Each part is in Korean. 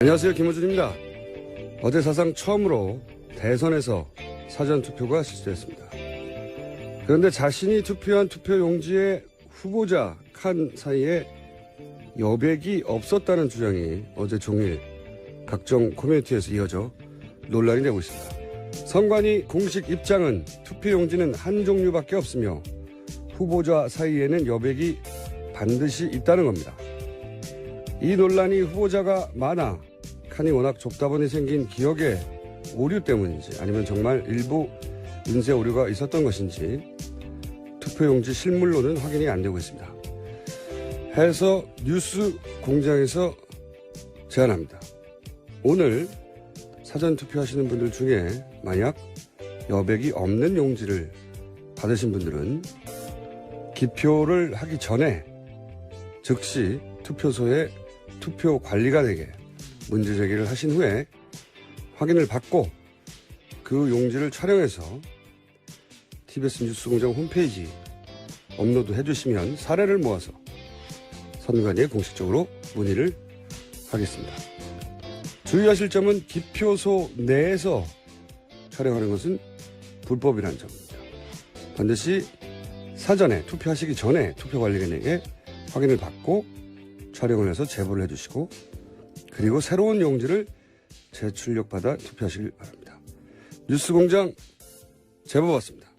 안녕하세요, 김호준입니다. 어제 사상 처음으로 대선에서 사전투표가 실시됐습니다. 그런데 자신이 투표한 투표용지에 후보자 칸 사이에 여백이 없었다는 주장이 어제 종일 각종 커뮤니티에서 이어져 논란이 되고 있습니다. 선관위 공식 입장은 투표용지는 한 종류밖에 없으며 후보자 사이에는 여백이 반드시 있다는 겁니다. 이 논란이 후보자가 많아 칸이 워낙 좁다 보니 생긴 기억의 오류 때문인지 아니면 정말 일부 인쇄 오류가 있었던 것인지 투표용지 실물로는 확인이 안 되고 있습니다. 해서 뉴스 공장에서 제안합니다. 오늘 사전투표하시는 분들 중에 만약 여백이 없는 용지를 받으신 분들은 기표를 하기 전에 즉시 투표소에 투표 관리관에게 문제 제기를 하신 후에 확인을 받고 그 용지를 촬영해서 TBS 뉴스공장 홈페이지 업로드 해주시면 사례를 모아서 선관위에 공식적으로 문의를 하겠습니다. 주의하실 점은 기표소 내에서 촬영하는 것은 불법이라는 점입니다. 반드시 사전에 투표하시기 전에 투표관리관에게 확인을 받고 촬영을 해서 제보를 해주시고 그리고 새로운 용지를 재출력받아 투표하시길 바랍니다. 뉴스공장 제보 받습니다.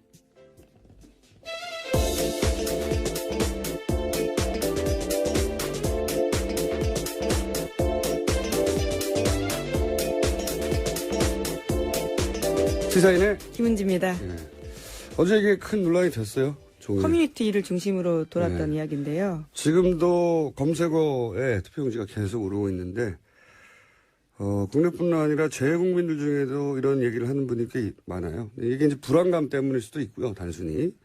시사인의 김은지입니다. 네. 어제 이게 큰 논란이 됐어요. 종일. 커뮤니티를 중심으로 돌았던 네. 이야기인데요. 지금도 검색어에 투표용지가 계속 오르고 있는데 국내뿐만 아니라 재외국민들 중에도 이런 얘기를 하는 분이 꽤 많아요. 이게 이제 불안감 때문일 수도 있고요. 단순히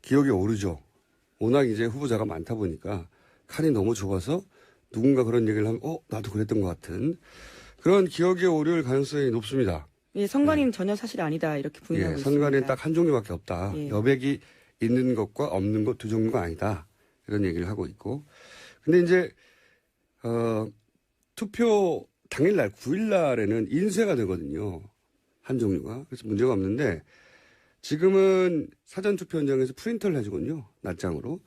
기억이 오르죠. 워낙 이제 후보자가 많다 보니까 칸이 너무 좁아서 누군가 그런 얘기를 하면 나도 그랬던 것 같은 그런 기억의 오류일 가능성이 높습니다. 예, 선관위는 전혀 사실 아니다 이렇게 부인하고 있습니다. 선관위는 딱 한 종류밖에 없다. 예. 여백이 있는 것과 없는 것 두 종류가 아니다. 이런 얘기를 하고 있고. 근데 이제 투표 당일날 9일날에는 인쇄가 되거든요. 한 종류가. 그래서 문제가 없는데 지금은 사전투표 현장에서 프린터를 해주거든요. 낫장으로.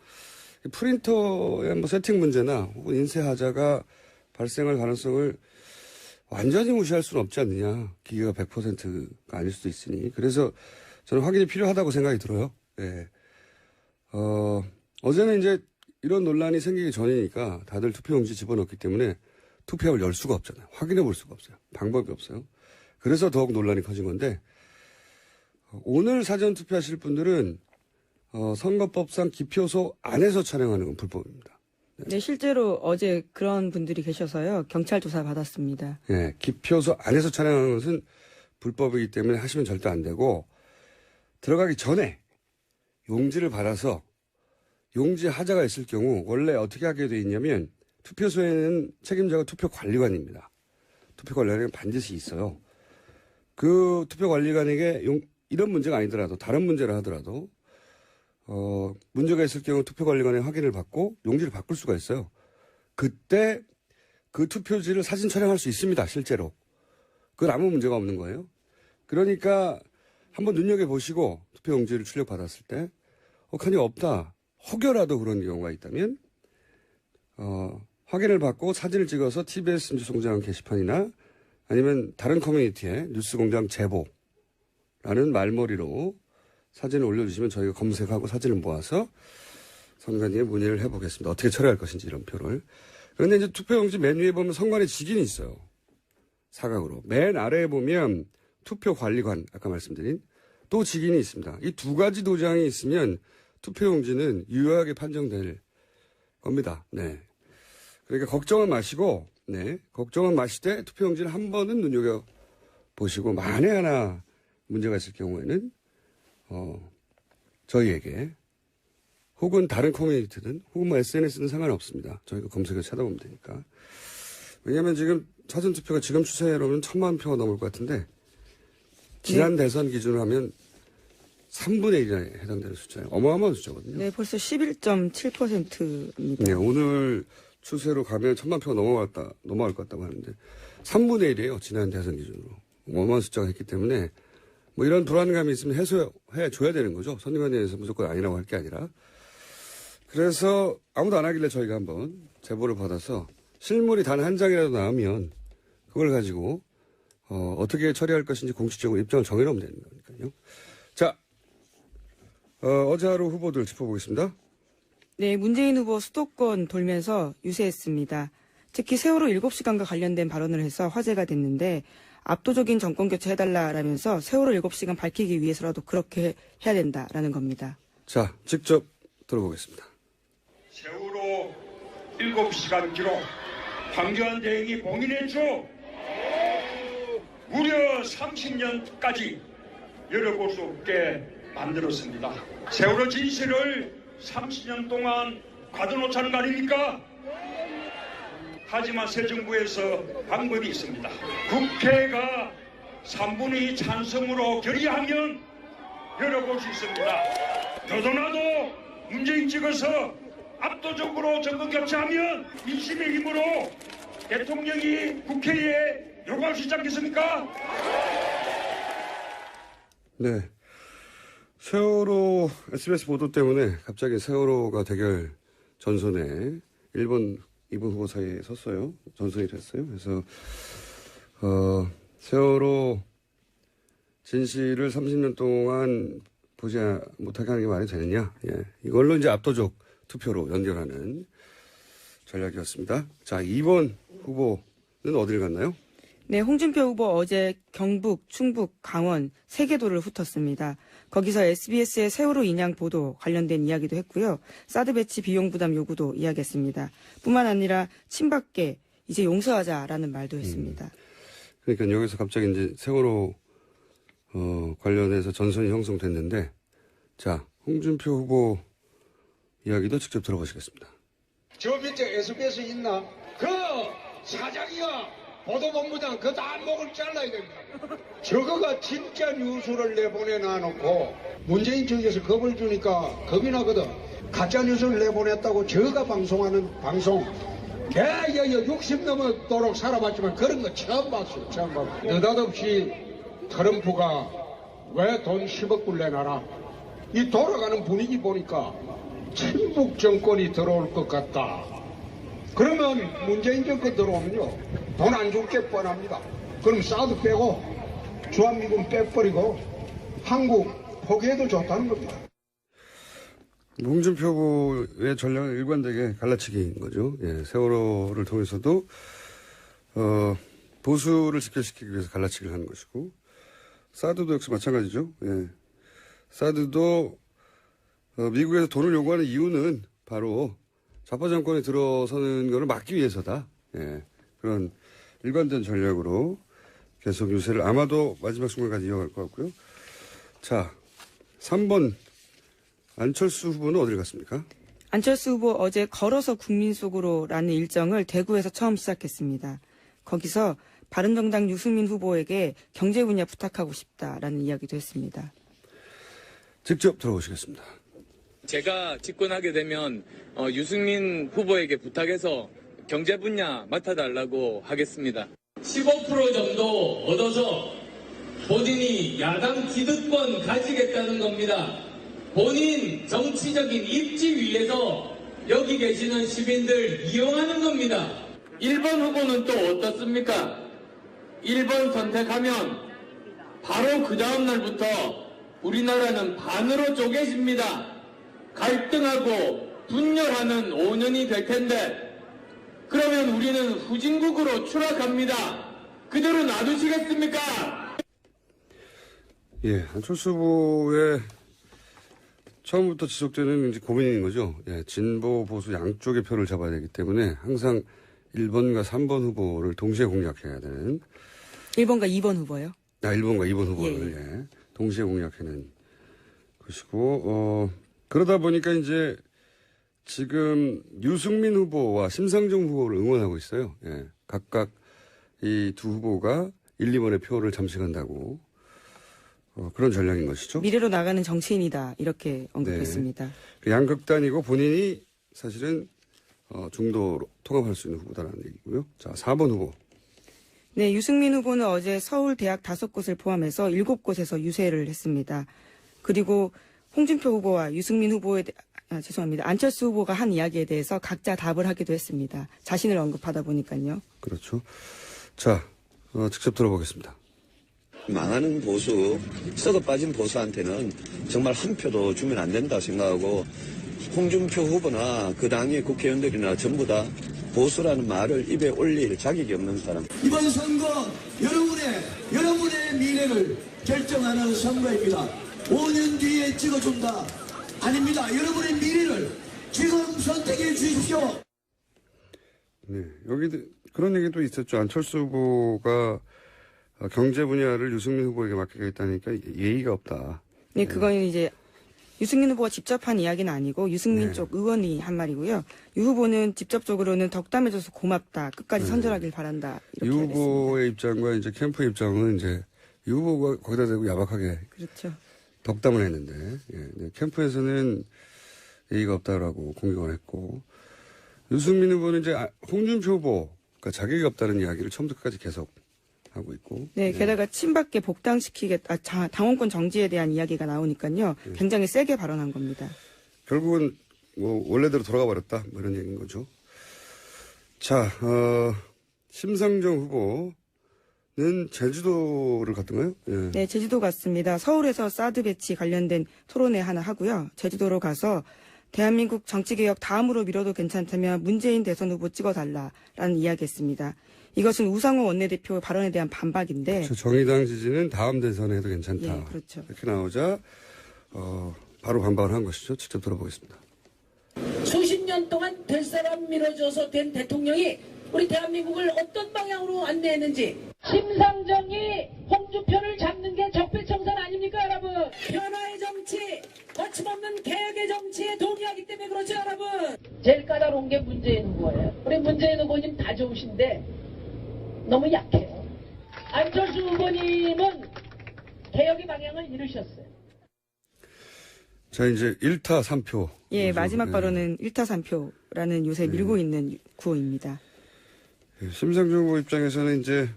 프린터의 뭐 세팅 문제나 혹은 인쇄하자가 발생할 가능성을 완전히 무시할 수는 없지 않느냐. 기계가 100%가 아닐 수도 있으니. 그래서 저는 확인이 필요하다고 생각이 들어요. 네. 어제는 이제 이런 논란이 생기기 전이니까 다들 투표용지 집어넣기 때문에 투표함을 열 수가 없잖아요. 확인해 볼 수가 없어요. 방법이 없어요. 그래서 더욱 논란이 커진 건데, 오늘 사전투표 하실 분들은, 선거법상 기표소 안에서 촬영하는 건 불법입니다. 네, 실제로 어제 그런 분들이 계셔서요. 경찰 조사 받았습니다. 네, 기표소 안에서 촬영하는 것은 불법이기 때문에 하시면 절대 안 되고, 들어가기 전에 용지를 받아서 용지 하자가 있을 경우 원래 어떻게 하게 돼 있냐면 투표소에는 책임자가 투표관리관입니다. 투표관리관이 반드시 있어요. 그 투표관리관에게 이런 문제가 아니더라도 다른 문제를 하더라도 문제가 있을 경우 투표관리관의 확인을 받고 용지를 바꿀 수가 있어요. 그때 그 투표지를 사진 촬영할 수 있습니다. 실제로. 그건 아무 문제가 없는 거예요. 그러니까 한번 눈여겨보시고 투표용지를 출력받았을 때 칸이 없다. 혹여라도 그런 경우가 있다면 확인을 받고 사진을 찍어서 TBS 뉴스공장 게시판이나 아니면 다른 커뮤니티에 뉴스공장 제보라는 말머리로 사진을 올려주시면 저희가 검색하고 사진을 모아서 선관위에 문의를 해보겠습니다. 어떻게 처리할 것인지 이런 표를. 그런데 이제 투표용지 맨 위에 보면 선관위 직인이 있어요. 사각으로. 맨 아래에 보면 투표관리관 아까 말씀드린 또 직인이 있습니다. 이 두 가지 도장이 있으면 투표용지는 유효하게 판정될 겁니다. 네. 그러니까 걱정은 마시고, 네. 걱정은 마시되 투표용지를 한 번은 눈여겨보시고, 만에 하나 문제가 있을 경우에는, 저희에게, 혹은 다른 커뮤니티든, 혹은 뭐 SNS는 상관없습니다. 저희가 검색해서 찾아보면 되니까. 왜냐면 지금 사전투표가 지금 추세로는 1000만 표가 넘을 것 같은데, 지난 대선 기준으로 하면 3분의 1에 해당되는 숫자예요. 어마어마한 숫자거든요. 네, 벌써 11.7%입니다. 네, 오늘 추세로 가면 1000만 표가 넘어갈 것 같다고 하는데 3분의 1이에요. 지난 대선 기준으로. 어마어마한 숫자가 했기 때문에 뭐 이런 불안감이 있으면 해소해 줘야 되는 거죠. 선임위원회에서 무조건 아니라고 할 게 아니라. 그래서 아무도 안 하길래 저희가 한번 제보를 받아서 실물이 단 한 장이라도 나오면 그걸 가지고 어떻게 처리할 것인지 공식적으로 입장을 정해놓으면 되는 거니까요. 자, 어제 하루 후보들 짚어보겠습니다. 네, 문재인 후보 수도권 돌면서 유세했습니다. 특히 세월호 7시간과 관련된 발언을 해서 화제가 됐는데 압도적인 정권 교체 해달라라면서 세월호 7시간 밝히기 위해서라도 그렇게 해야 된다라는 겁니다. 자, 직접 들어보겠습니다. 세월호 7시간 기록 황교안 대행이 봉인했죠. 무려 30년까지 열어볼 수 없게 만들었습니다. 세월호 진실을 30년 동안 가둬놓자는 거 아닙니까? 하지만 새 정부에서 방법이 있습니다. 국회가 3분의 2 찬성으로 결의하면 열어볼 수 있습니다. 너도나도 문재인 찍어서 압도적으로 정권 교체하면 민심의 힘으로 대통령이 국회에 요구할 수 있지 않겠습니까? 네. 세월호 SBS 보도 때문에 갑자기 세월호가 대결 전선에 1번, 2번 후보 사이에 섰어요. 전선이 됐어요. 그래서 세월호 진실을 30년 동안 보지 못하게 하는 게 말이 되느냐. 예. 이걸로 이제 압도적 투표로 연결하는 전략이었습니다. 자, 2번 후보는 어디를 갔나요? 네, 홍준표 후보 어제 경북, 충북, 강원 3개 도를 훑었습니다. 거기서 SBS의 세월호 인양 보도 관련된 이야기도 했고요. 사드 배치 비용 부담 요구도 이야기했습니다. 뿐만 아니라 친박계 이제 용서하자라는 말도 했습니다. 그러니까 여기서 갑자기 이제 세월호 관련해서 전선이 형성됐는데, 자, 홍준표 후보 이야기도 직접 들어보시겠습니다. 저 밑에 SBS 있나? 그 사장이야 보도본부장 그 다 목을 잘라야 됩니다. 저거가 진짜 뉴스를 내보내 놔놓고 문재인 쪽에서 겁을 주니까 겁이 나거든. 가짜 뉴스를 내보냈다고 저가 방송하는 방송 걔 60 넘도록 살아봤지만 그런 거 처음 봤어요. 처음 봤어요. 느닷없이 트럼프가 왜 돈 10억 불 내놔라. 이 돌아가는 분위기 보니까 친북 정권이 들어올 것 같다. 그러면 문재인 정권 들어오면요 돈 안 줄 게 뻔합니다. 그럼 사드 빼고 주한미군 빼버리고 한국 포기해도 좋다는 겁니다. 홍준표 후보의 전략은 일관되게 갈라치기인 거죠. 예, 세월호를 통해서도 보수를 지켜시키기 위해서 갈라치기를 하는 것이고, 사드도 역시 마찬가지죠. 예, 사드도 미국에서 돈을 요구하는 이유는 바로 좌파 정권에 들어서는 것을 막기 위해서다. 예, 그런 일관된 전략으로 계속 유세를 아마도 마지막 순간까지 이어갈 것 같고요. 자, 3번 안철수 후보는 어디를 갔습니까? 안철수 후보 어제 걸어서 국민 속으로라는 일정을 대구에서 처음 시작했습니다. 거기서 바른정당 유승민 후보에게 경제 분야 부탁하고 싶다라는 이야기도 했습니다. 직접 들어보시겠습니다. 제가 집권하게 되면 유승민 후보에게 부탁해서 경제 분야 맡아달라고 하겠습니다. 15% 정도 얻어서 본인이 야당 기득권 가지겠다는 겁니다. 본인 정치적인 입지 위해서 여기 계시는 시민들 이용하는 겁니다. 1번 후보는 또 어떻습니까? 1번 선택하면 바로 그 다음 날부터 우리나라는 반으로 쪼개집니다. 갈등하고 분열하는 5년이 될 텐데 그러면 우리는 후진국으로 추락합니다. 그대로 놔두시겠습니까? 예, 안철수 후보의 처음부터 지속되는 이제 고민인 거죠. 예, 진보, 보수 양쪽의 표를 잡아야 되기 때문에 항상 1번과 3번 후보를 동시에 공략해야 되는. 1번과 2번 후보요? 1번과 2번 후보를 예, 동시에 공략하는 것이고, 그러다 보니까 이제 지금 유승민 후보와 심상정 후보를 응원하고 있어요. 예, 각각 이 두 후보가 1, 2번의 표를 잠식한다고. 그런 전략인 것이죠. 미래로 나가는 정치인이다 이렇게 언급했습니다. 네. 양극단이고 본인이 사실은 중도로 통합할 수 있는 후보다라는 얘기고요. 자, 4번 후보. 네, 유승민 후보는 어제 서울 대학 5곳을 포함해서 7곳에서 유세를 했습니다. 그리고 홍준표 후보와 유승민 후보에 죄송합니다. 안철수 후보가 한 이야기에 대해서 각자 답을 하기도 했습니다. 자신을 언급하다 보니까요. 그렇죠. 자, 직접 들어보겠습니다. 망하는 보수, 썩어 빠진 보수한테는 정말 한 표도 주면 안 된다 생각하고 홍준표 후보나 그 당의 국회의원들이나 전부 다 보수라는 말을 입에 올릴 자격이 없는 사람. 이번 선거 여러분의 미래를 결정하는 선거입니다. 5년 뒤에 찍어준다. 아닙니다. 여러분의 미래를 지금 선택해 주십시오. 네, 여기도 그런 얘기도 있었죠. 안철수 후보가 경제 분야를 유승민 후보에게 맡기겠다니까 예의가 없다. 네, 그건 이제 유승민 후보가 직접 한 이야기는 아니고 유승민 쪽 의원이 한 말이고요. 유 후보는 직접적으로는 덕담해줘서 고맙다. 끝까지 선전하길 바란다. 유 이렇게 후보의 입장과 이제 캠프의 입장은 이제 유 후보가 거기다 대고 야박하게 그렇죠. 덕담을 했는데 네, 캠프에서는 예의가 없다라고 공격을 했고 유승민 후보는 이제 홍준표 후보가 자격이 없다는 이야기를 처음부터 끝까지 계속 하고 있고. 네, 게다가 친박계 당원권 정지에 대한 이야기가 나오니까요. 굉장히 세게 발언한 겁니다. 결국은 뭐 원래대로 돌아가 버렸다 뭐 이런 얘기인 거죠. 자, 심상정 후보는 제주도를 갔던가요? 예. 네, 제주도 갔습니다. 서울에서 사드 배치 관련된 토론회 하나 하고요. 제주도로 가서 대한민국 정치개혁 다음으로 미뤄도 괜찮다면 문재인 대선 후보 찍어달라라는 이야기했습니다. 이것은 우상호 원내대표 발언에 대한 반박인데. 그렇죠. 정의당 지지는 다음 대선에 해도 괜찮다. 예, 그렇죠. 이렇게 나오자 바로 반박을 한 것이죠. 직접 들어보겠습니다. 수십 년 동안 될 사람 밀어줘서 된 대통령이 우리 대한민국을 어떤 방향으로 안내했는지 심상정이 홍준표를 잡는 게 적폐청산 아닙니까 여러분? 변화의 정치, 거침없는 개혁의 정치에 동의하기 때문에 그렇죠 여러분? 제일 까다로운 게 문재인 후보예요. 우리 문재인 후보님 다 좋으신데 너무 약해요. 안철수 후보님은 개혁의 방향을 잃으셨어요. 자, 이제 1타 3표. 예, 그렇죠? 마지막 네. 발언은 1타 3표라는 요새 밀고 있는 구호입니다. 심상정 후보 입장에서는 이제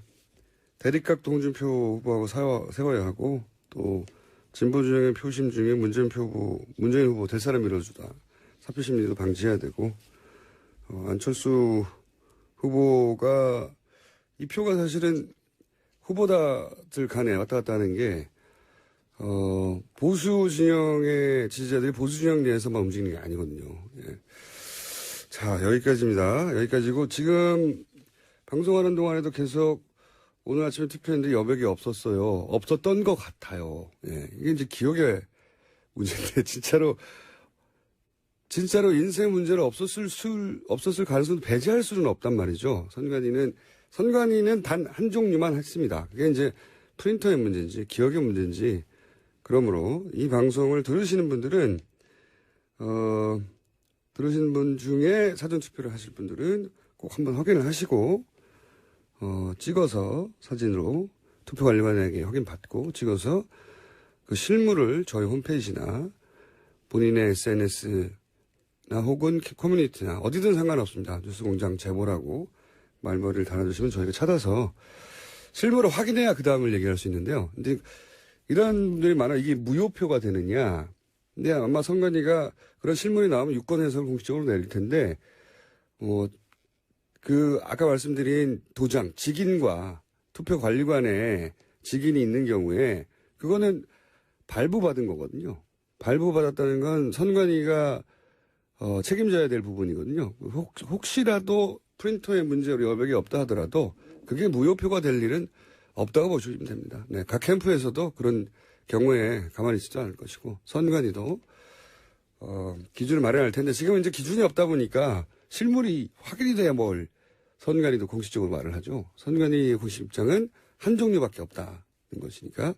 대립각 홍준표 후보하고 세워야 하고 또 진보 진영의 표심 중에 문재인 후보 될 사람 밀어주다. 사표 심리도 방지해야 되고 안철수 후보가 이 표가 사실은 후보자들 간에 왔다 갔다 하는 게 보수 진영의 지지자들이 보수 진영 내에서만 움직이는 게 아니거든요. 예. 자, 여기까지입니다. 여기까지고 지금 방송하는 동안에도 계속 오늘 아침에 투표했는데 여백이 없었어요. 없었던 것 같아요. 예. 이게 이제 기억의 문제인데 진짜로 인생 문제로 없었을 가능성도 배제할 수는 없단 말이죠. 선관위는 단 한 종류만 했습니다. 그게 이제 프린터의 문제인지 기억의 문제인지 그러므로 이 방송을 들으시는 분들은 들으시는 분 중에 사전투표를 하실 분들은 꼭 한번 확인을 하시고 찍어서 사진으로 투표관리관에게 확인받고 찍어서 그 실물을 저희 홈페이지나 본인의 SNS나 혹은 커뮤니티나 어디든 상관없습니다. 뉴스공장 제보라고 말머리를 달아주시면 저희가 찾아서 실물을 확인해야 그 다음을 얘기할 수 있는데요. 근데 이런 분들이 많아. 이게 무효표가 되느냐. 근데 아마 선관위가 그런 실물이 나오면 유권 해석을 공식적으로 내릴 텐데, 아까 말씀드린 도장, 직인과 투표관리관에 직인이 있는 경우에, 그거는 발부받은 거거든요. 발부받았다는 건 선관위가, 책임져야 될 부분이거든요. 혹시라도 프린터의 문제로 여백이 없다 하더라도, 그게 무효표가 될 일은 없다고 보시면 됩니다. 네, 각 캠프에서도 그런 경우에 가만히 있지도 않을 것이고, 선관위도, 기준을 마련할 텐데, 지금은 이제 기준이 없다 보니까 실물이 확인이 돼야 뭘 선관위도 공식적으로 말을 하죠. 선관위의 공식 입장은 한 종류밖에 없다는 것이니까,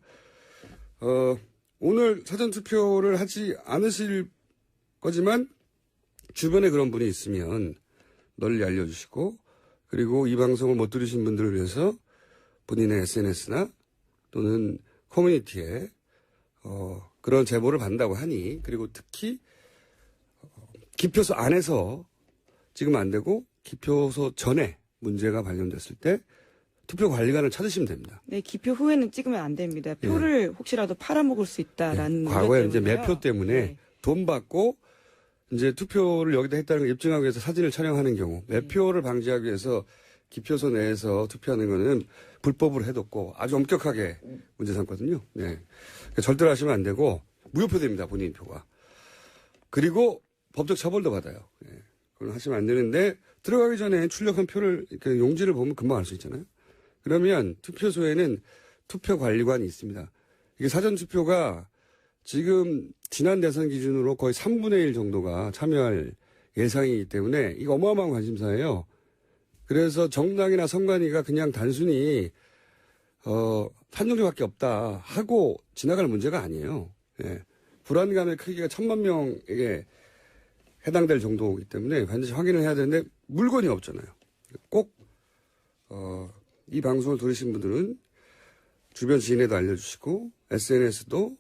오늘 사전투표를 하지 않으실 거지만, 주변에 그런 분이 있으면 널리 알려주시고, 그리고 이 방송을 못 들으신 분들을 위해서 본인의 SNS나 또는 커뮤니티에 그런 제보를 받는다고 하니, 그리고 특히 기표소 안에서 찍으면 안 되고 기표소 전에 문제가 발견됐을 때 투표 관리관을 찾으시면 됩니다. 네, 기표 후에는 찍으면 안 됩니다. 표를 혹시라도 팔아먹을 수 있다라는 과거에 우려 이제 때문에요. 매표 때문에 네. 돈 받고 이제 투표를 여기다 했다는 걸 입증하기 위해서 사진을 촬영하는 경우 매표를 방지하기 위해서 기표소 내에서 투표하는 거는 불법으로 해뒀고 아주 엄격하게 문제 삼거든요. 네. 그러니까 절대로 하시면 안 되고 무효표됩니다. 본인 표가. 그리고 법적 처벌도 받아요. 네. 그건 하시면 안 되는데 들어가기 전에 출력한 표를 그 용지를 보면 금방 알 수 있잖아요. 그러면 투표소에는 투표관리관이 있습니다. 이게 사전투표가 지금 지난 대선 기준으로 거의 3분의 1 정도가 참여할 예상이기 때문에 이거 어마어마한 관심사예요. 그래서 정당이나 선관위가 그냥 단순히 판정료밖에 없다 하고 지나갈 문제가 아니에요. 예. 불안감의 크기가 1,000만 명에게 해당될 정도이기 때문에 반드시 확인을 해야 되는데 물건이 없잖아요. 꼭 이 방송을 들으신 분들은 주변 지인에도 알려주시고 SNS도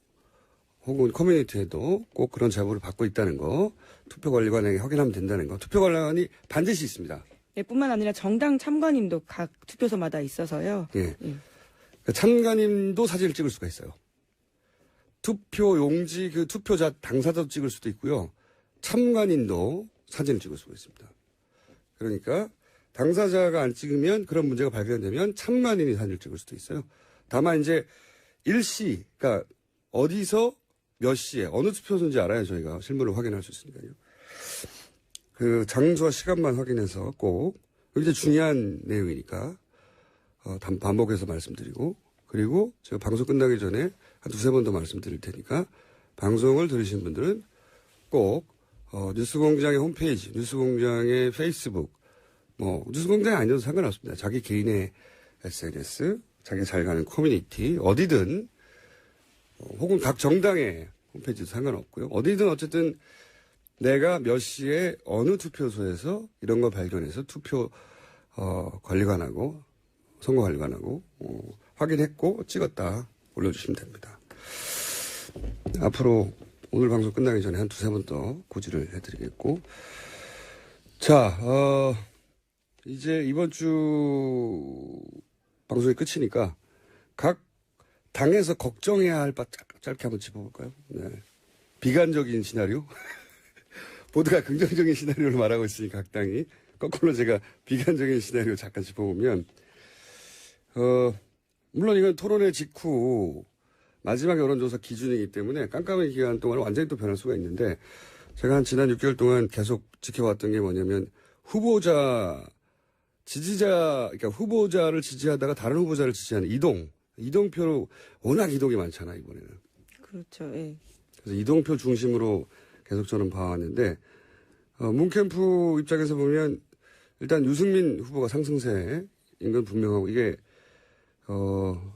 혹은 커뮤니티에도 꼭 그런 제보를 받고 있다는 거, 투표관리관에게 확인하면 된다는 거, 투표관리관이 반드시 있습니다. 네, 뿐만 아니라 정당 참관인도 각 투표소마다 있어서요. 예. 그러니까 참관인도 사진을 찍을 수가 있어요. 투표 용지 그 투표자 당사자도 찍을 수도 있고요. 참관인도 사진을 찍을 수가 있습니다. 그러니까 당사자가 안 찍으면 그런 문제가 발견되면 참관인이 사진을 찍을 수도 있어요. 다만 이제 일시, 그러니까 어디서 몇 시에 어느 투표소인지 알아야 저희가 실물을 확인할 수 있으니까요. 그 장소와 시간만 확인해서 꼭 이게 중요한 내용이니까 반복해서 말씀드리고 그리고 제가 방송 끝나기 전에 한 두세 번 더 말씀드릴 테니까 방송을 들으신 분들은 꼭 뉴스공장의 홈페이지, 뉴스공장의 페이스북, 뉴스공장이 아니어도 상관없습니다. 자기 개인의 SNS, 자기 잘 가는 커뮤니티 어디든 혹은 각 정당의 홈페이지도 상관없고요. 어디든 어쨌든 내가 몇 시에 어느 투표소에서 이런 걸 발견해서 투표 관리관하고 선거관리관하고 확인했고 찍었다 올려주시면 됩니다. 앞으로 오늘 방송 끝나기 전에 한 두세 번 더 고지를 해드리겠고 자 이제 이번 주 방송이 끝이니까 각 당에서 걱정해야 할 바 짧게 한번 짚어볼까요? 네. 비관적인 시나리오 모두가 긍정적인 시나리오를 말하고 있으니까 각 당이 거꾸로 제가 비관적인 시나리오 잠깐 짚어보면 물론 이건 토론회 직후 마지막 여론조사 기준이기 때문에 깜깜한 기간 동안 완전히 또 변할 수가 있는데 제가 한 지난 6개월 동안 계속 지켜왔던 게 뭐냐면 그러니까 후보자를 지지하다가 다른 후보자를 지지하는 이동표로 워낙 이동이 많잖아 이번에는. 그렇죠. 예. 그래서 이동표 중심으로 계속 저는 봐왔는데 문캠프 입장에서 보면 일단 유승민 후보가 상승세인 건 분명하고 이게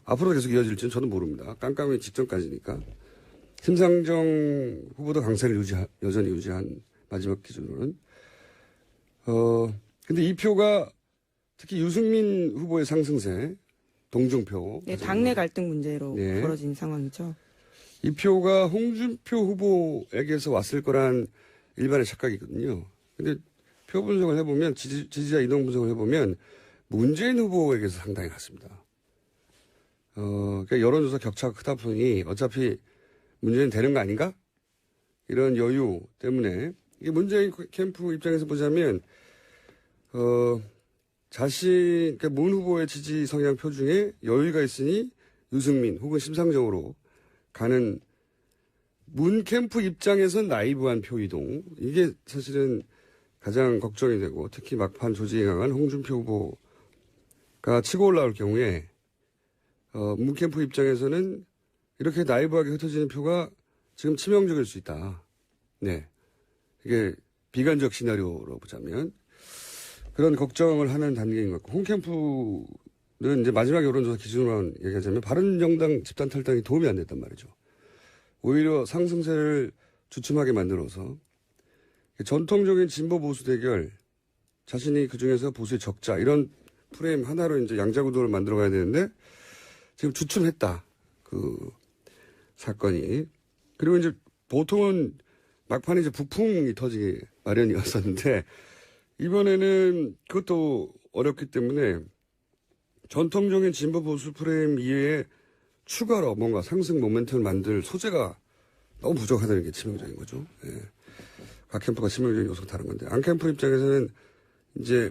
앞으로 계속 이어질지는 저는 모릅니다. 깜깜이 직전까지니까. 심상정 후보도 강세를 여전히 유지한 마지막 기준으로는. 근데 이 표가 특히 유승민 후보의 상승세, 동중표. 네, 당내 갈등 문제로 네. 벌어진 상황이죠. 이 표가 홍준표 후보에게서 왔을 거란 일반의 착각이거든요. 근데 표 분석을 해보면, 지지자 이동 분석을 해보면, 문재인 후보에게서 상당히 갔습니다. 그러니까 여론조사 격차가 크다 보니 어차피 문재인 되는 거 아닌가? 이런 여유 때문에, 이게 문재인 캠프 입장에서 보자면, 그러니까 문 후보의 지지 성향표 중에 여유가 있으니 유승민 혹은 심상정으로 가는 문 캠프 입장에선 나이브한 표 이동. 이게 사실은 가장 걱정이 되고 특히 막판 조직이 강한 홍준표 후보가 치고 올라올 경우에 문 캠프 입장에서는 이렇게 나이브하게 흩어지는 표가 지금 치명적일 수 있다. 네. 이게 비관적 시나리오로 보자면 그런 걱정을 하는 단계인 것 같고 홍 캠프는 이제 마지막 여론조사 기준으로 얘기하자면 바른정당 집단 탈당이 도움이 안 됐단 말이죠. 오히려 상승세를 주춤하게 만들어서 전통적인 진보 보수 대결 자신이 그중에서 보수의 적자 이런 프레임 하나로 이제 양자구도를 만들어 가야 되는데 지금 주춤했다. 그 사건이. 그리고 이제 보통은 막판에 이제 북풍이 터지기 마련이었었는데 이번에는 그것도 어렵기 때문에 전통적인 진보 보수 프레임 이외에 추가로 뭔가 상승 모멘텀을 만들 소재가 너무 부족하다는 게 치명적인 거죠. 예. 각 캠프가 치명적인 요소가 다른 건데, 안 캠프 입장에서는 이제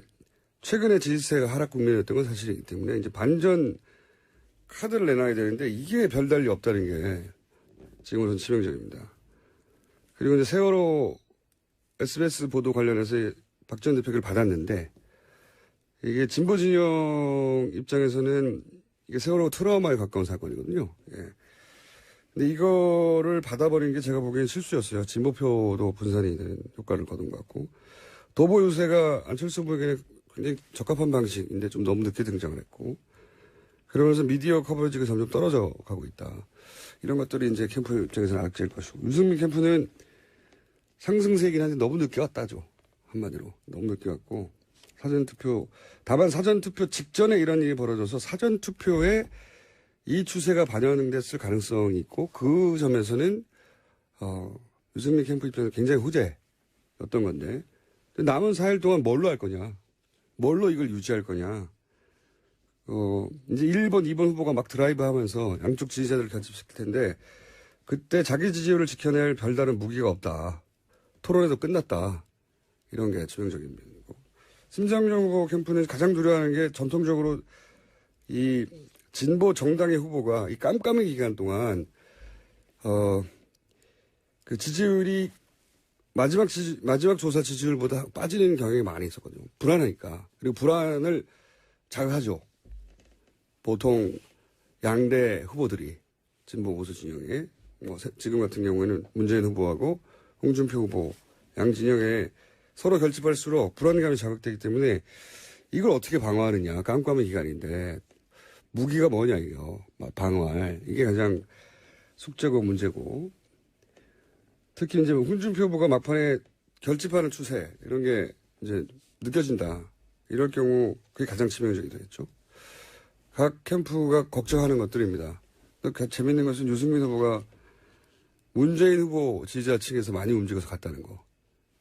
최근에 지지세가 하락 국면이었던 건 사실이기 때문에 이제 반전 카드를 내놔야 되는데 이게 별달리 없다는 게 지금으로서는 치명적입니다. 그리고 이제 세월호 SBS 보도 관련해서 박 전 대표를 받았는데 이게 진보 진영 입장에서는 이게 세월호 트라우마에 가까운 사건이거든요. 예. 근데 이거를 받아버린 게 제가 보기엔 실수였어요. 진보표도 분산이 되는 효과를 거둔 것 같고, 도보 유세가 안철수 후보에게는 굉장히 적합한 방식인데 좀 너무 늦게 등장을 했고, 그러면서 미디어 커버리지가 점점 떨어져 가고 있다. 이런 것들이 이제 캠프 입장에서는 악재일 것이고, 유승민 캠프는 상승세이긴 한데 너무 늦게 왔다죠. 한마디로. 너무 늦게 왔고, 사전투표, 다만 사전투표 직전에 이런 일이 벌어져서 사전투표에 이 추세가 반영됐을 가능성이 있고, 그 점에서는, 유승민 캠프 입장에서 굉장히 호재였던 건데, 남은 4일 동안 뭘로 할 거냐? 뭘로 이걸 유지할 거냐? 이제 1번, 2번 후보가 막 드라이브 하면서 양쪽 지지자들을 결집시킬 텐데, 그때 자기 지지율을 지켜낼 별다른 무기가 없다. 토론에도 끝났다. 이런 게 치명적인 면이고. 심상정 후보 캠프는 가장 두려워하는 게 전통적으로 이 진보 정당의 후보가 이 깜깜의 기간 동안, 그 지지율이 마지막 조사 지지율보다 빠지는 경향이 많이 있었거든요. 불안하니까. 그리고 불안을 자극하죠. 보통 양대 후보들이 진보 보수 진영에 지금 같은 경우에는 문재인 후보하고 홍준표 후보 양진영에 서로 결집할수록 불안감이 자극되기 때문에 이걸 어떻게 방어하느냐. 깜깜의 기간인데 무기가 뭐냐 이거. 방어할. 이게 가장 숙제고 문제고. 특히 이제 홍준표 후보가 막판에 결집하는 추세 이런 게 이제 느껴진다. 이럴 경우 그게 가장 치명적이 되겠죠. 각 캠프가 걱정하는 것들입니다. 재밌는 것은 유승민 후보가 문재인 후보 지지자 층에서 많이 움직여서 갔다는 거.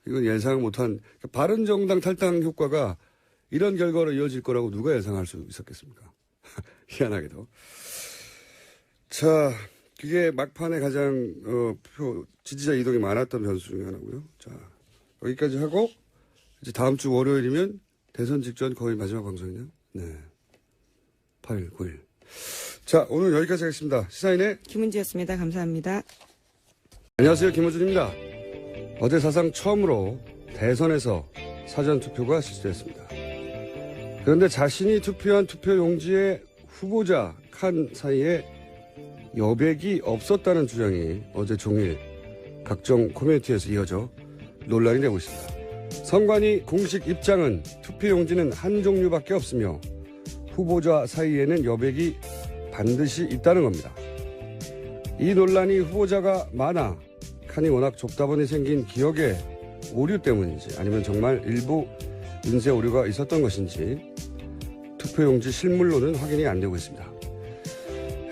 이건 예상 못한, 바른정당 탈당 효과가 이런 결과로 이어질 거라고 누가 예상할 수 있었겠습니까? 희한하게도. 자, 그게 막판에 가장, 지지자 이동이 많았던 변수 중에 하나고요. 자, 여기까지 하고, 이제 다음 주 월요일이면 대선 직전 거의 마지막 방송이네요. 네. 8일, 9일. 자, 오늘 여기까지 하겠습니다. 시사인의 김은지였습니다. 감사합니다. 안녕하세요. 김호준입니다. 어제 사상 처음으로 대선에서 사전투표가 실시됐습니다. 그런데 자신이 투표한 투표용지에 후보자 칸 사이에 여백이 없었다는 주장이 어제 종일 각종 커뮤니티에서 이어져 논란이 되고 있습니다. 선관위 공식 입장은 투표용지는 한 종류밖에 없으며 후보자 사이에는 여백이 반드시 있다는 겁니다. 이 논란이 후보자가 많아 칸이 워낙 좁다 보니 생긴 기억의 오류 때문인지 아니면 정말 일부 인쇄 오류가 있었던 것인지 투표용지 실물로는 확인이 안 되고 있습니다.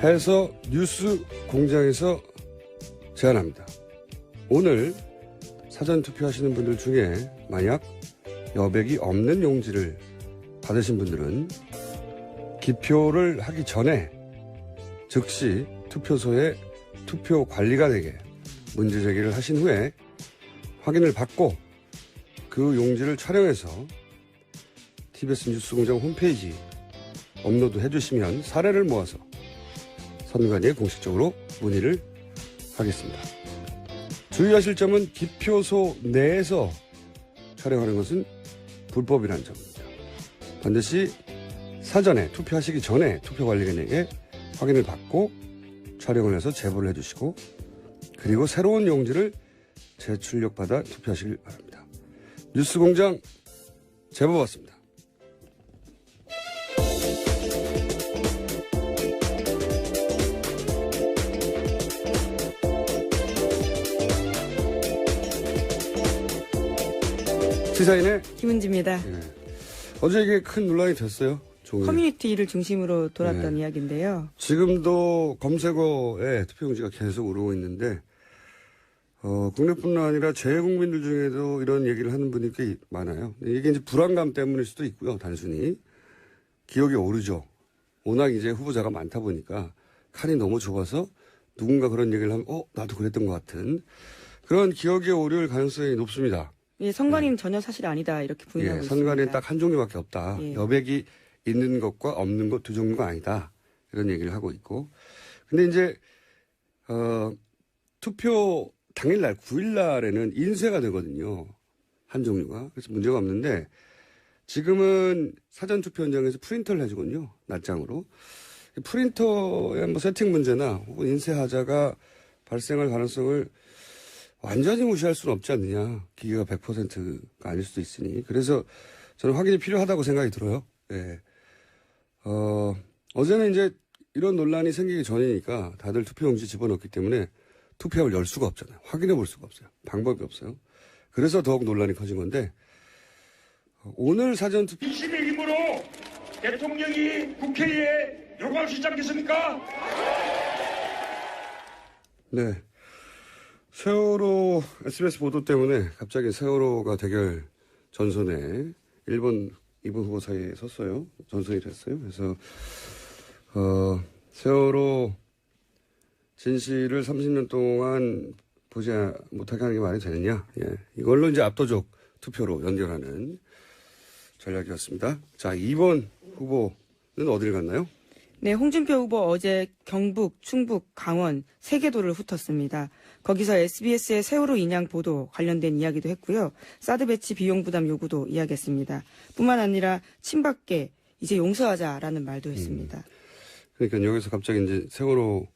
해서 뉴스 공장에서 제안합니다. 오늘 사전투표하시는 분들 중에 만약 여백이 없는 용지를 받으신 분들은 기표를 하기 전에 즉시 투표소에 투표 관리가 되게 문제 제기를 하신 후에 확인을 받고 그 용지를 촬영해서 TBS 뉴스공장 홈페이지 업로드 해주시면 사례를 모아서 선관위에 공식적으로 문의를 하겠습니다. 주의하실 점은 기표소 내에서 촬영하는 것은 불법이라는 점입니다. 반드시 사전에 투표하시기 전에 투표관리관에게 확인을 받고 촬영을 해서 제보를 해주시고 그리고 새로운 용지를 재출력받아 투표하시길 바랍니다. 뉴스공장 제보 받습니다. 시사인의 김은지입니다. 네. 어제 이게 큰 논란이 됐어요. 종일. 커뮤니티를 중심으로 돌았던 네. 이야기인데요. 지금도 검색어에 투표용지가 계속 오르고 있는데 국내뿐만 아니라 재외국민들 중에도 이런 얘기를 하는 분이 꽤 많아요. 이게 이제 불안감 때문일 수도 있고요. 단순히 기억이 오르죠. 워낙 이제 후보자가 많다 보니까 칸이 너무 좁아서 누군가 그런 얘기를 하면 나도 그랬던 것 같은 그런 기억이 오를 가능성이 높습니다. 예, 선관위는 전혀 사실 아니다 이렇게 부인하고 있습니다. 선관위는 딱 한 종류밖에 없다. 예. 여백이 있는 것과 없는 것 두 종류가 아니다. 이런 얘기를 하고 있고. 근데 이제 투표 당일날 9일날에는 인쇄가 되거든요. 한 종류가. 그래서 문제가 없는데 지금은 사전투표 현장에서 프린터를 해주거든요. 낮장으로. 프린터의 뭐 세팅 문제나 혹은 인쇄하자가 발생할 가능성을 완전히 무시할 수는 없지 않느냐. 기계가 100%가 아닐 수도 있으니. 그래서 저는 확인이 필요하다고 생각이 들어요. 예. 어제는 이제 이런 논란이 생기기 전이니까 다들 투표용지 집어넣기 때문에 투표함을 열 수가 없잖아요. 확인해 볼 수가 없어요. 방법이 없어요. 그래서 더욱 논란이 커진 건데 오늘 사전투표 민심의 힘으로 대통령이 국회에 요구할 수 있지 않겠습니까? 네. 세월호 SBS 보도 때문에 갑자기 세월호가 대결 전선에 1번, 2번 후보 사이에 섰어요. 전선이 됐어요. 그래서 세월호 진실을 30년 동안 보지 못하게 하는 게 말이 되느냐. 예. 이걸로 이제 압도적 투표로 연결하는 전략이었습니다. 자, 2번 후보는 어디를 갔나요? 네, 홍준표 후보 어제 경북, 충북, 강원 3개 도를 훑었습니다. 거기서 SBS의 세월호 인양 보도 관련된 이야기도 했고요. 사드 배치 비용 부담 요구도 이야기했습니다. 뿐만 아니라 친박계 이제 용서하자라는 말도 했습니다. 그러니까 여기서 갑자기 이제 세월호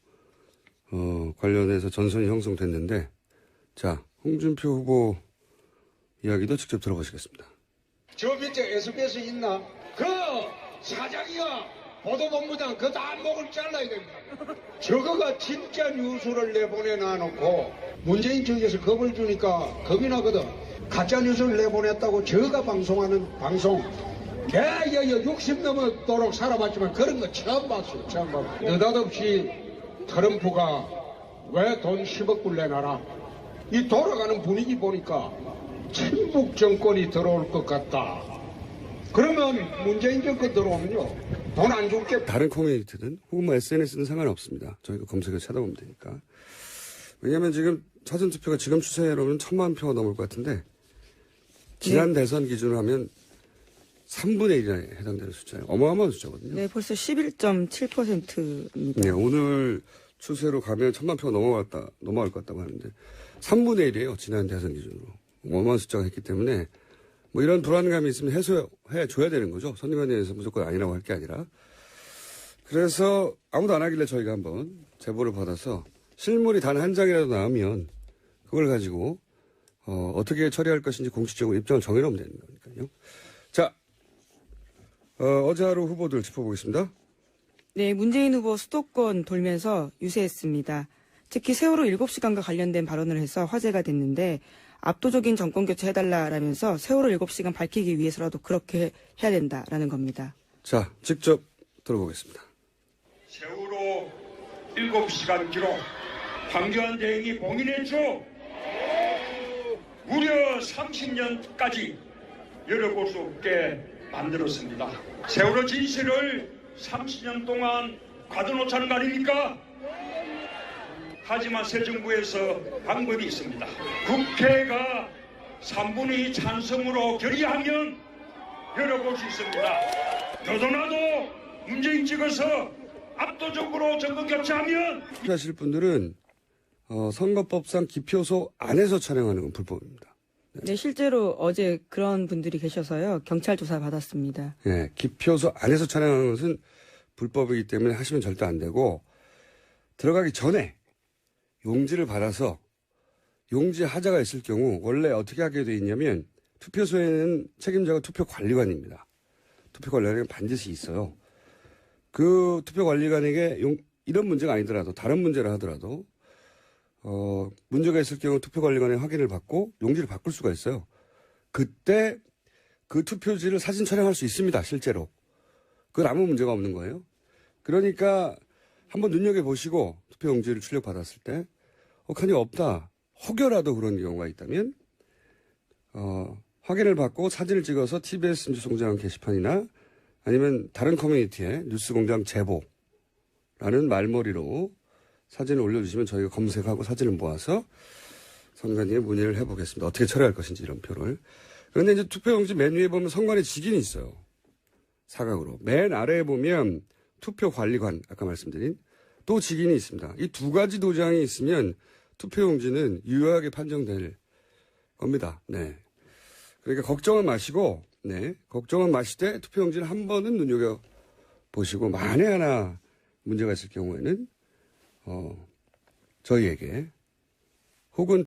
관련해서 전선이 형성됐는데 자, 홍준표 후보 이야기도 직접 들어보시겠습니다. 저 밑에 SBS 있나? 그 사장이야 보도본부장 그 안목을 잘라야 됩니다. 저거가 진짜 뉴스를 내보내놔놓고 문재인 쪽에서 겁을 주니까 겁이 나거든. 가짜 뉴스를 내보냈다고 저가 방송하는 방송 개여 60 넘도록 살아봤지만 그런 거 처음 봤어요. 처음 봤어요. 느닷없이 트럼프가 왜 돈 10억 불 내놔라. 이 돌아가는 분위기 보니까 친북 정권이 들어올 것 같다. 그러면 문재인 정권 들어오면요. 돈 안 줄게. 다른 커뮤니티든 혹은 뭐 SNS는 상관없습니다. 저희가 검색해서 찾아보면 되니까. 왜냐하면 지금 사전투표가 지금 추세로는 1000만 표가 넘을 것 같은데 지난 대선 기준으로 하면 3분의 1에 해당되는 숫자예요. 어마어마한 숫자거든요. 네, 벌써 11.7%입니다. 네, 오늘 추세로 가면 1000만 표가 넘어갈 것 같다고 하는데 3분의 1이에요. 지난 대선 기준으로. 어마어마한 숫자가 했기 때문에 뭐 이런 불안감이 있으면 해줘야 되는 거죠. 선거관리에서 무조건 아니라고 할 게 아니라. 그래서 아무도 안 하길래 저희가 한번 제보를 받아서 실물이 단 한 장이라도 나오면 그걸 가지고 어떻게 처리할 것인지 공식적으로 입장을 정해놓으면 되는 거니까요. 자, 어제 하루 후보들 짚어보겠습니다. 네, 문재인 후보 수도권 돌면서 유세했습니다. 특히 세월호 7시간과 관련된 발언을 해서 화제가 됐는데 압도적인 정권 교체 해달라라면서 세월호 7시간 밝히기 위해서라도 그렇게 해야 된다라는 겁니다. 자, 직접 들어보겠습니다. 세월호 7시간 기록 황교안 대행이 봉인했죠. 무려 30년까지 열어볼 수 없게 만들었습니다. 세월호 진실을 30년 동안 가둬놓자는 거 아닙니까? 하지만 새 정부에서 방법이 있습니다. 국회가 3분의 2 찬성으로 결의하면 열어볼 수 있습니다. 더더나도 문재인 찍어서 압도적으로 정권 교체하면 하실 분들은 선거법상 기표소 안에서 촬영하는 건 불법입니다. 네, 실제로 어제 그런 분들이 계셔서요. 경찰 조사 받았습니다. 네, 기표소 안에서 촬영하는 것은 불법이기 때문에 하시면 절대 안 되고 들어가기 전에 용지를 받아서 용지 하자가 있을 경우 원래 어떻게 하게 돼 있냐면 투표소에는 책임자가 투표관리관입니다. 투표관리관이 반드시 있어요. 그 투표관리관에게 이런 문제가 아니더라도 다른 문제라 하더라도 문제가 있을 경우 투표관리관의 확인을 받고 용지를 바꿀 수가 있어요. 그때 그 투표지를 사진 촬영할 수 있습니다. 실제로. 그건 아무 문제가 없는 거예요. 그러니까 한번 눈여겨보시고 투표용지를 출력받았을 때 칸이 없다. 혹여라도 그런 경우가 있다면 확인을 받고 사진을 찍어서 TBS 뉴스공장 게시판이나 아니면 다른 커뮤니티에 뉴스공장 제보라는 말머리로 사진을 올려주시면 저희가 검색하고 사진을 모아서 선관위에 문의를 해보겠습니다. 어떻게 처리할 것인지 이런 표를. 그런데 이제 투표용지 맨 위에 보면 선관위 직인이 있어요. 사각으로. 맨 아래에 보면 투표관리관, 아까 말씀드린 또 직인이 있습니다. 이 두 가지 도장이 있으면 투표용지는 유효하게 판정될 겁니다. 네. 그러니까 걱정은 마시고, 네. 걱정은 마시되 투표용지를 한 번은 눈여겨보시고, 만에 하나 문제가 있을 경우에는, 저희에게 혹은